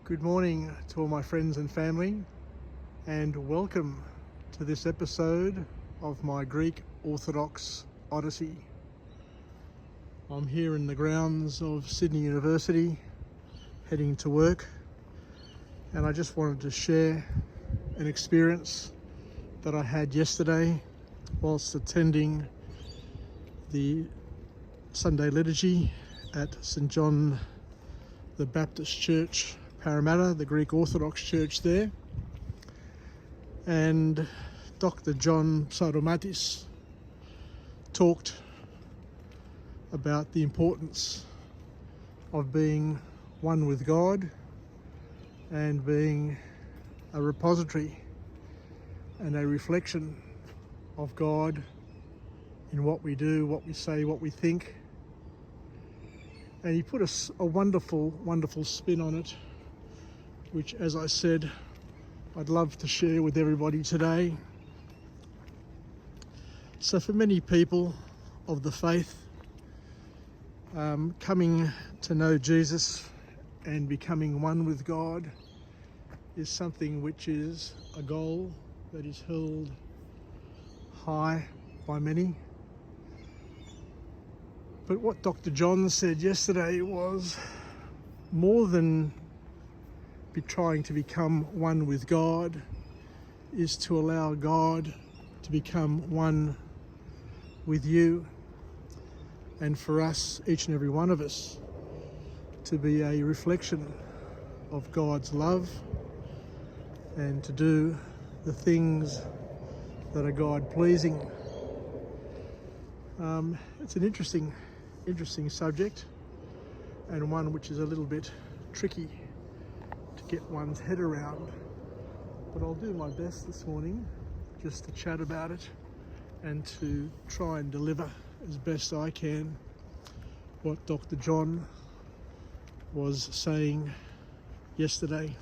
Good morning to all my friends and family, and welcome to this episode of my Greek Orthodox Odyssey. I'm here in the grounds of Sydney University, heading to work, and I just wanted to share an experience that I had yesterday whilst attending the Sunday liturgy at St John the Baptist Church, Parramatta, the Greek Orthodox Church there. And Dr. John Pseudomatis talked about the importance of being one with God and being a repository and a reflection of God in what we do, what we say, what we think. And he put a wonderful, wonderful spin on it, which, as I said, I'd love to share with everybody today. So for many people of the faith, coming to know Jesus and becoming one with God is something which is a goal that is held high by many. But what Dr. John said yesterday was more than trying to become one with God is to allow God to become one with you, and for us, each and every one of us, to be a reflection of God's love and to do the things that are God pleasing. It's an interesting subject, and one which is a little bit tricky to get one's head around, but I'll do my best this morning just to chat about it and to try and deliver as best I can what Dr. John was saying yesterday.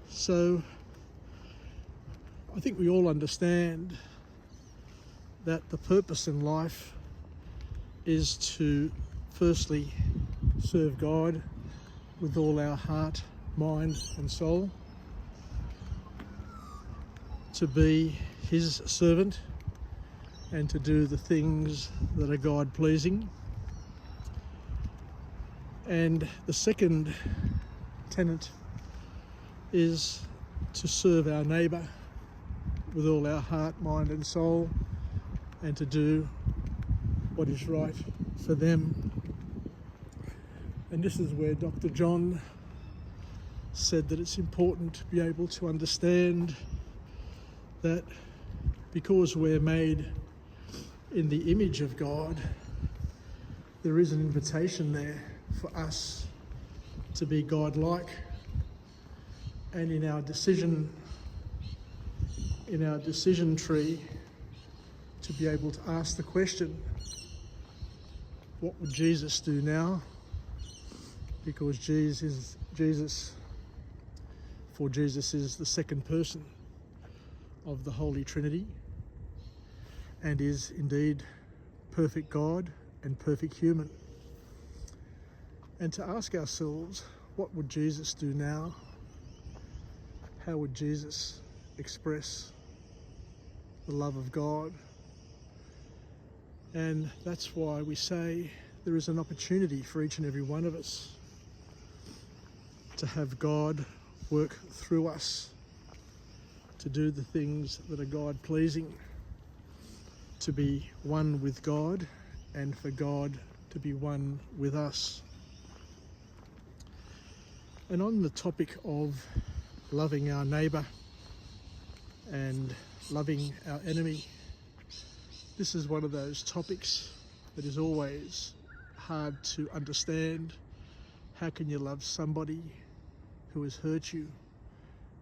So I think we all understand that the purpose in life is to firstly serve God with all our heart, mind and soul, to be his servant and to do the things that are God pleasing. And the second tenet is to serve our neighbour with all our heart, mind and soul, and to do what is right for them. And this is where Dr. John said that it's important to be able to understand that because we're made in the image of God, there is an invitation there for us to be God-like. And in our decision tree, to be able to ask the question, what would Jesus do now? Because Jesus is the second person of the Holy Trinity and is indeed perfect God and perfect human. And to ask ourselves, what would Jesus do now? How would Jesus express the love of God? And that's why we say there is an opportunity for each and every one of us to have God work through us, to do the things that are God pleasing, to be one with God and for God to be one with us. And on the topic of loving our neighbour and loving our enemy, this is one of those topics that is always hard to understand. How can you love somebody who has hurt you?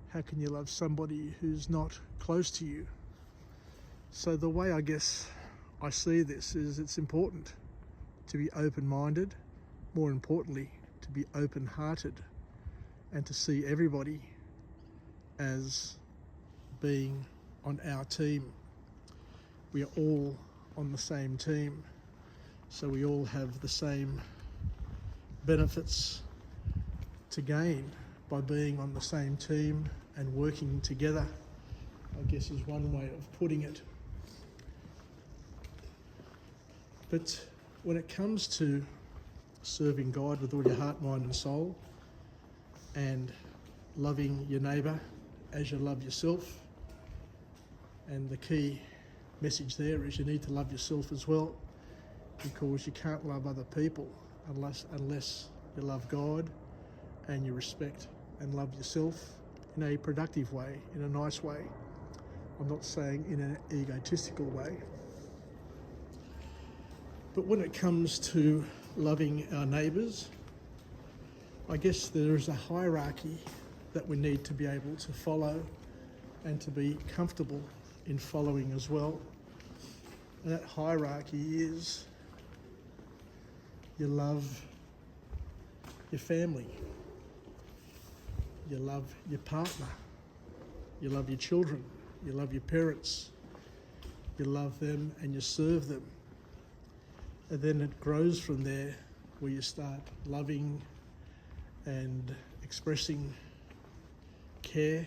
How can you love somebody who's not close to you? So the way I guess I see this is it's important to be open-minded, more importantly to be open-hearted, and to see everybody as being on our team. We are all on the same team, so we all have the same benefits to gain by being on the same team and working together, I guess is one way of putting it. But when it comes to serving God with all your heart, mind and soul, and loving your neighbour as you love yourself, and the key message there is you need to love yourself as well, because you can't love other people unless you love God and you respect and love yourself in a productive way, in a nice way. I'm not saying in an egotistical way. But when it comes to loving our neighbours, I guess there is a hierarchy that we need to be able to follow and to be comfortable in following as well. And that hierarchy is you love your family, you love your partner, you love your children, you love your parents, you love them and you serve them. And then it grows from there, where you start loving and expressing care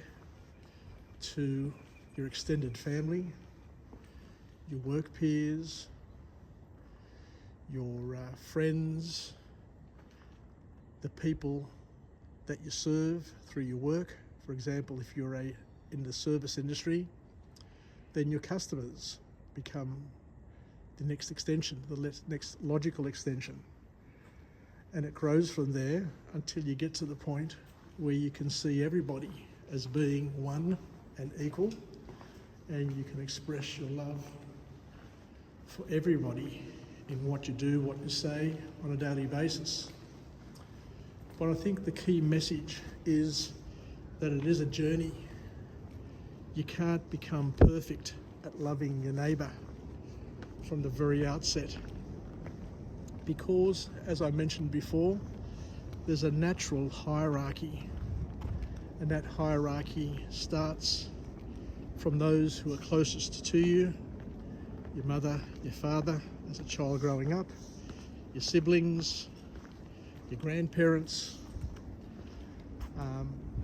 to your extended family, your work peers, your friends, the people that you serve through your work. For example, if you're in the service industry, then your customers become the next extension, the next logical extension. And it grows from there until you get to the point where you can see everybody as being one and equal, and you can express your love for everybody in what you do, what you say on a daily basis. But I think the key message is that it is a journey. You can't become perfect at loving your neighbour from the very outset, because, as I mentioned before, there's a natural hierarchy, and that hierarchy starts from those who are closest to you, your mother, your father as a child growing up, your siblings, your grandparents,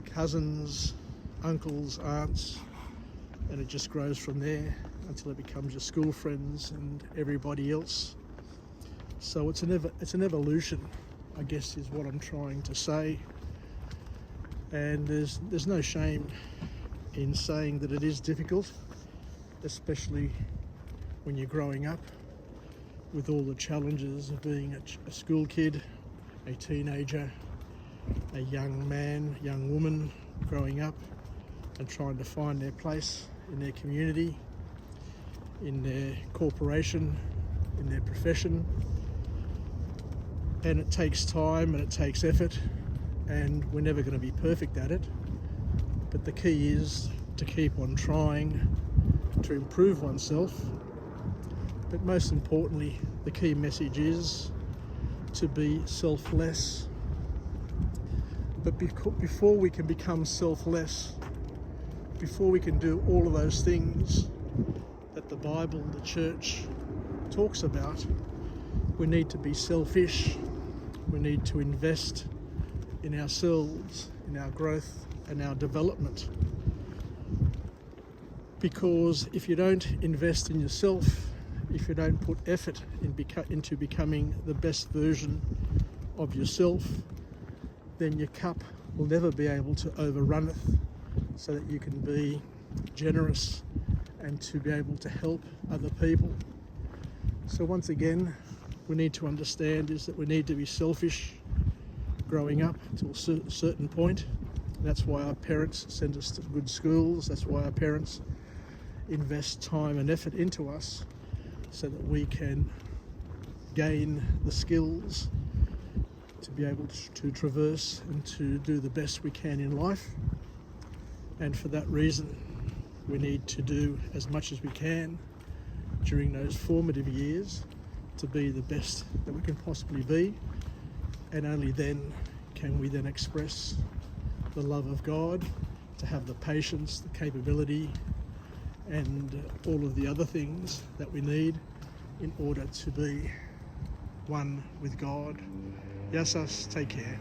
cousins, uncles, aunts, and it just grows from there until it becomes your school friends and everybody else. So it's an evolution, I guess, is what I'm trying to say. And there's no shame in saying that it is difficult, especially when you're growing up with all the challenges of being a school kid, a teenager, a young man, young woman growing up and trying to find their place in their community, in their corporation, in their profession. And it takes time and it takes effort, and we're never going to be perfect at it. But the key is to keep on trying to improve oneself. But most importantly, the key message is to be selfless. But before we can become selfless, before we can do all of those things that the Bible, the church talks about, we need to be selfish. We need to invest in ourselves, in our growth and our development. Because if you don't invest in yourself, if you don't put effort into becoming the best version of yourself, then your cup will never be able to overrunneth, so that you can be generous and to be able to help other people. So once again, we need to understand is that we need to be selfish growing up to a certain point. That's why our parents send us to good schools. That's why our parents invest time and effort into us, so that we can gain the skills to be able to traverse and to do the best we can in life. And for that reason, we need to do as much as we can during those formative years to be the best that we can possibly be, and only then can we then express the love of God, to have the patience, the capability, and all of the other things that we need in order to be one with God. Yassas, take care.